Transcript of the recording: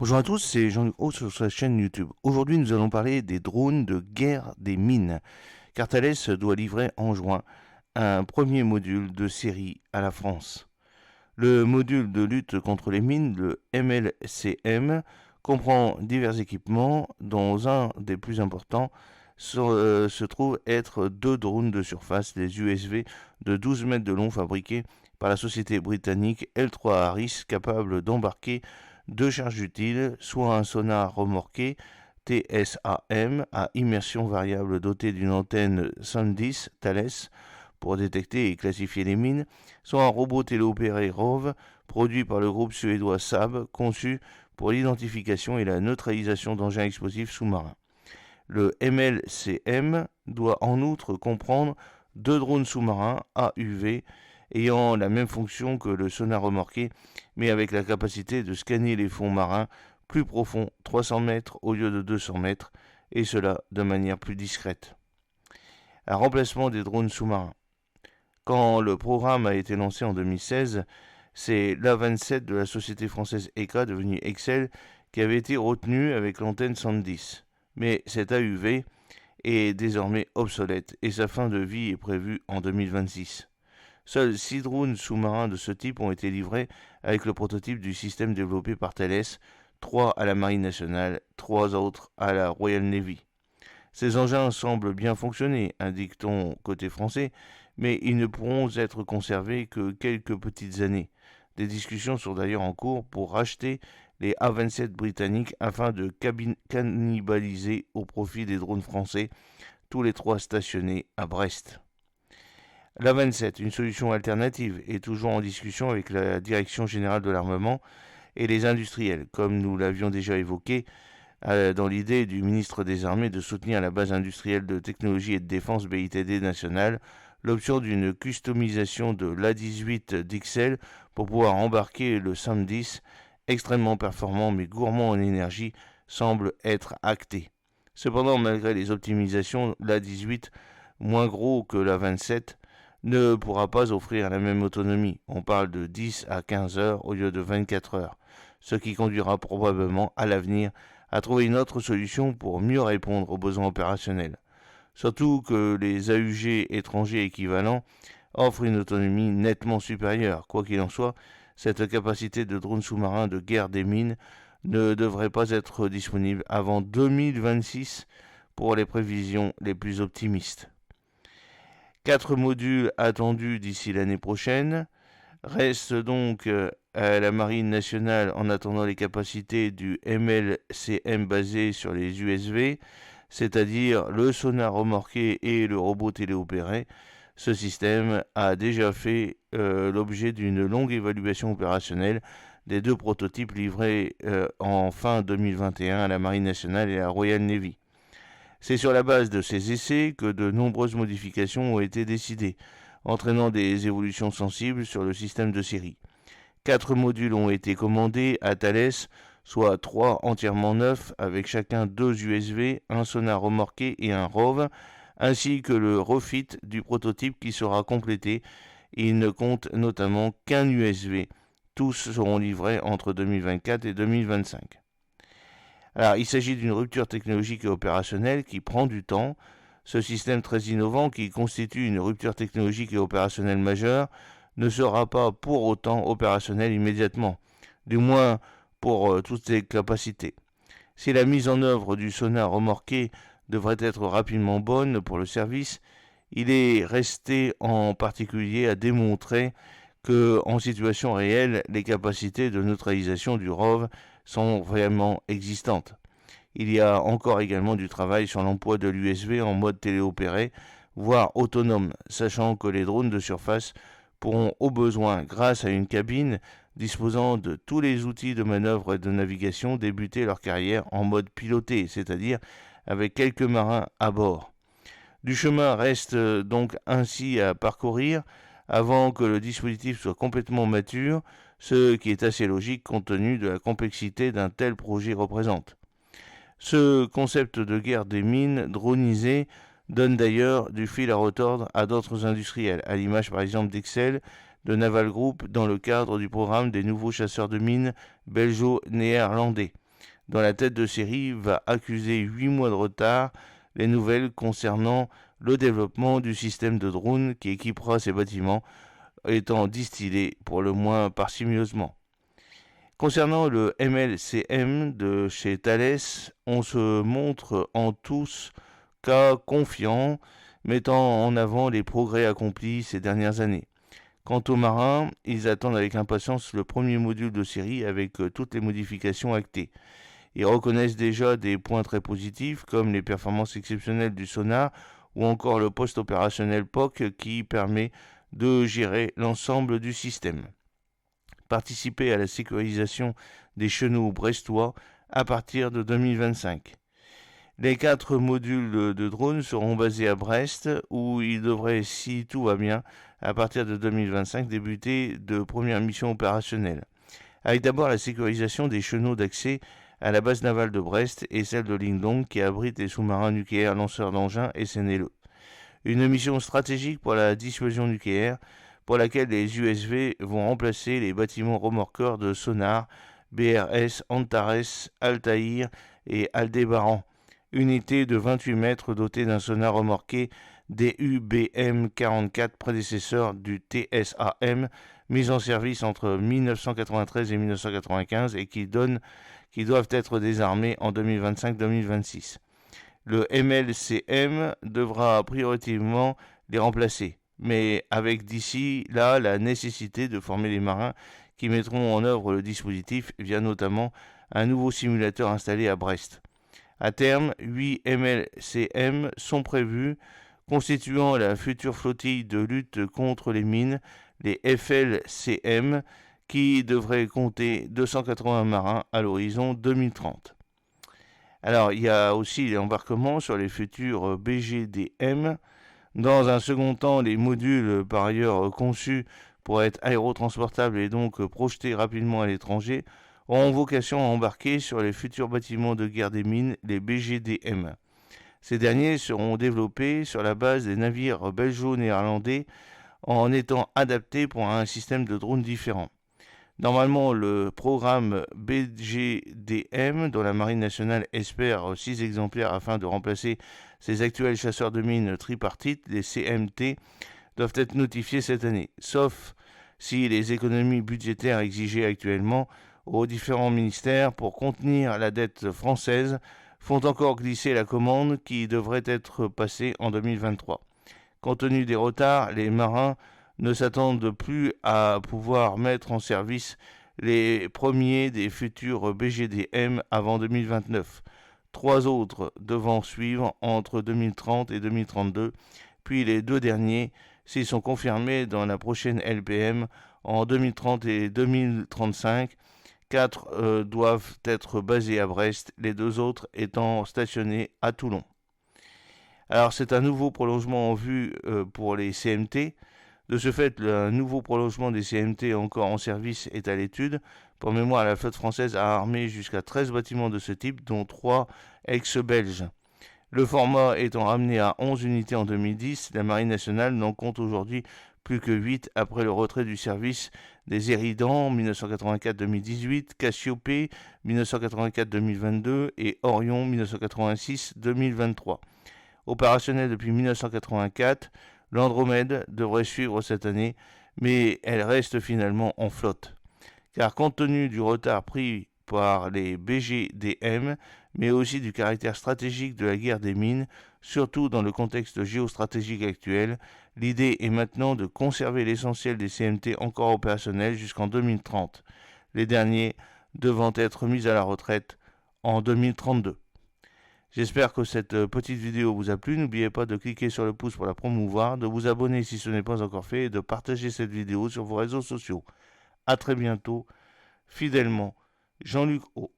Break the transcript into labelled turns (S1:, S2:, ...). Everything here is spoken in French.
S1: Bonjour à tous, c'est Jean-Luc Haut sur sa chaîne YouTube. Aujourd'hui, nous allons parler des drones de guerre des mines, car Thales doit livrer en juin un premier module de série à la France. Le module de lutte contre les mines, le MLCM, comprend divers équipements, dont un des plus importants se trouve être deux drones de surface, les USV de 12 mètres de long fabriqués par la société britannique L3 Harris, capables d'embarquer deux charges utiles, soit un sonar remorqué TSAM à immersion variable doté d'une antenne SAM-10 Thales pour détecter et classifier les mines, soit un robot téléopéré ROV produit par le groupe suédois Saab, conçu pour l'identification et la neutralisation d'engins explosifs sous-marins. Le MLCM doit en outre comprendre deux drones sous-marins AUV ayant la même fonction que le sonar remorqué, mais avec la capacité de scanner les fonds marins plus profonds, 300 mètres au lieu de 200 mètres, et cela de manière plus discrète. Un remplacement des drones sous-marins. Quand le programme a été lancé en 2016, c'est l'A27 de la société française ECA, devenue Excel, qui avait été retenu avec l'antenne 110. Mais cet AUV est désormais obsolète et sa fin de vie est prévue en 2026. Seuls 6 drones sous-marins de ce type ont été livrés avec le prototype du système développé par Thales, 3 à la Marine nationale, 3 autres à la Royal Navy. Ces engins semblent bien fonctionner, indique-t-on côté français, mais ils ne pourront être conservés que quelques petites années. Des discussions sont d'ailleurs en cours pour racheter les A-27 britanniques afin de cannibaliser au profit des drones français, tous les trois stationnés à Brest. L'A-27, une solution alternative, est toujours en discussion avec la Direction générale de l'armement et les industriels, comme nous l'avions déjà évoqué dans l'idée du ministre des Armées de soutenir la base industrielle de technologie et de défense BITD nationale l'option d'une customisation de l'A18 d'XL pour pouvoir embarquer le SAM-10, extrêmement performant mais gourmand en énergie, semble être actée. Cependant, malgré les optimisations, l'A18, moins gros que l'A27, ne pourra pas offrir la même autonomie. On parle de 10 à 15 heures au lieu de 24 heures, ce qui conduira probablement à l'avenir à trouver une autre solution pour mieux répondre aux besoins opérationnels. Surtout que les AUG étrangers équivalents offrent une autonomie nettement supérieure. Quoi qu'il en soit, cette capacité de drone sous-marin de guerre des mines ne devrait pas être disponible avant 2026 pour les prévisions les plus optimistes. 4 modules attendus d'ici l'année prochaine. Reste donc à la Marine nationale en attendant les capacités du MLCM basé sur les USV, c'est-à-dire le sonar remorqué et le robot téléopéré. Ce système a déjà fait l'objet d'une longue évaluation opérationnelle des deux prototypes livrés en fin 2021 à la Marine nationale et à la Royal Navy. C'est sur la base de ces essais que de nombreuses modifications ont été décidées, entraînant des évolutions sensibles sur le système de série. 4 modules ont été commandés à Thales, soit 3 entièrement neufs avec chacun 2 USV, un sonar remorqué et un ROV, ainsi que le refit du prototype qui sera complété. Il ne compte notamment qu'un USV. Tous seront livrés entre 2024 et 2025. Alors, il s'agit d'une rupture technologique et opérationnelle qui prend du temps. Ce système très innovant, qui constitue une rupture technologique et opérationnelle majeure, ne sera pas pour autant opérationnel immédiatement, du moins pour toutes ses capacités. Si la mise en œuvre du sonar remorqué devrait être rapidement bonne pour le service, il est resté en particulier à démontrer que, en situation réelle, les capacités de neutralisation du ROV sont vraiment existantes. Il y a encore également du travail sur l'emploi de l'USV en mode téléopéré, voire autonome, sachant que les drones de surface pourront au besoin, grâce à une cabine disposant de tous les outils de manœuvre et de navigation, débuter leur carrière en mode piloté, c'est-à-dire avec quelques marins à bord. Du chemin reste donc ainsi à parcourir avant que le dispositif soit complètement mature, ce qui est assez logique compte tenu de la complexité d'un tel projet représente. Ce concept de guerre des mines dronisée donne d'ailleurs du fil à retordre à d'autres industriels, à l'image par exemple d'Excel, de Naval Group dans le cadre du programme des nouveaux chasseurs de mines belgeo-néerlandais. dont la tête de série va accuser 8 mois de retard les nouvelles concernant le développement du système de drone qui équipera ces bâtiments étant distillé pour le moins parcimonieusement. Concernant le MLCM de chez Thales, on se montre en tous cas confiant, mettant en avant les progrès accomplis ces dernières années. Quant aux marins, ils attendent avec impatience le premier module de série avec toutes les modifications actées. Ils reconnaissent déjà des points très positifs comme les performances exceptionnelles du sonar ou encore le poste opérationnel POC qui permet de gérer l'ensemble du système. Participer à la sécurisation des chenaux brestois à partir de 2025. Les 4 modules de drones seront basés à Brest où ils devraient, si tout va bien, à partir de 2025 débuter de premières missions opérationnelles. Avec d'abord la sécurisation des chenaux d'accès à la base navale de Brest et celle de Lingdong qui abrite les sous-marins nucléaires lanceurs d'engins SNLE. Une mission stratégique pour la dissuasion nucléaire pour laquelle les USV vont remplacer les bâtiments remorqueurs de sonar BRS Antares, Altaïr et Aldébaran. Unité de 28 mètres dotée d'un sonar remorqué DUBM-44 prédécesseur du TSAM mis en service entre 1993 et 1995 et qui doivent être désarmés en 2025-2026. Le MLCM devra prioritairement les remplacer, mais avec d'ici là la nécessité de former les marins qui mettront en œuvre le dispositif via notamment un nouveau simulateur installé à Brest. À terme, 8 MLCM sont prévus, constituant la future flottille de lutte contre les mines, les FLCM, qui devraient compter 280 marins à l'horizon 2030. Alors, il y a aussi les embarquements sur les futurs BGDM. Dans un second temps, les modules par ailleurs conçus pour être aérotransportables et donc projetés rapidement à l'étranger auront vocation à embarquer sur les futurs bâtiments de guerre des mines, les BGDM. Ces derniers seront développés sur la base des navires belgeo-néerlandais en étant adaptés pour un système de drones différent. Normalement, le programme BGDM, dont la Marine nationale espère 6 exemplaires afin de remplacer ses actuels chasseurs de mines tripartites, les CMT, doivent être notifiés cette année, sauf si les économies budgétaires exigées actuellement aux différents ministères pour contenir la dette française font encore glisser la commande qui devrait être passée en 2023. Compte tenu des retards, les marins ne s'attendent plus à pouvoir mettre en service les premiers des futurs BGDM avant 2029. 3 autres devant suivre entre 2030 et 2032, puis les 2 derniers, s'ils sont confirmés dans la prochaine LPM en 2030 et 2035. 4 doivent être basés à Brest, les 2 autres étant stationnés à Toulon. Alors c'est un nouveau prolongement en vue pour les CMT. De ce fait, le nouveau prolongement des CMT encore en service est à l'étude. Pour mémoire, la flotte française a armé jusqu'à 13 bâtiments de ce type, dont 3 ex-belges. Le format étant ramené à 11 unités en 2010, la Marine nationale n'en compte aujourd'hui plus que 8 après le retrait du service des Eridan 1984-2018, Cassiopée 1984-2022 et Orion 1986-2023. Opérationnelle depuis 1984, l'Andromède devrait suivre cette année, mais elle reste finalement en flotte. Car compte tenu du retard pris par les BGDM, mais aussi du caractère stratégique de la guerre des mines, surtout dans le contexte géostratégique actuel, l'idée est maintenant de conserver l'essentiel des CMT encore opérationnels jusqu'en 2030, les derniers devant être mis à la retraite en 2032. J'espère que cette petite vidéo vous a plu. N'oubliez pas de cliquer sur le pouce pour la promouvoir, de vous abonner si ce n'est pas encore fait et de partager cette vidéo sur vos réseaux sociaux. A très bientôt, fidèlement, Jean-Luc O.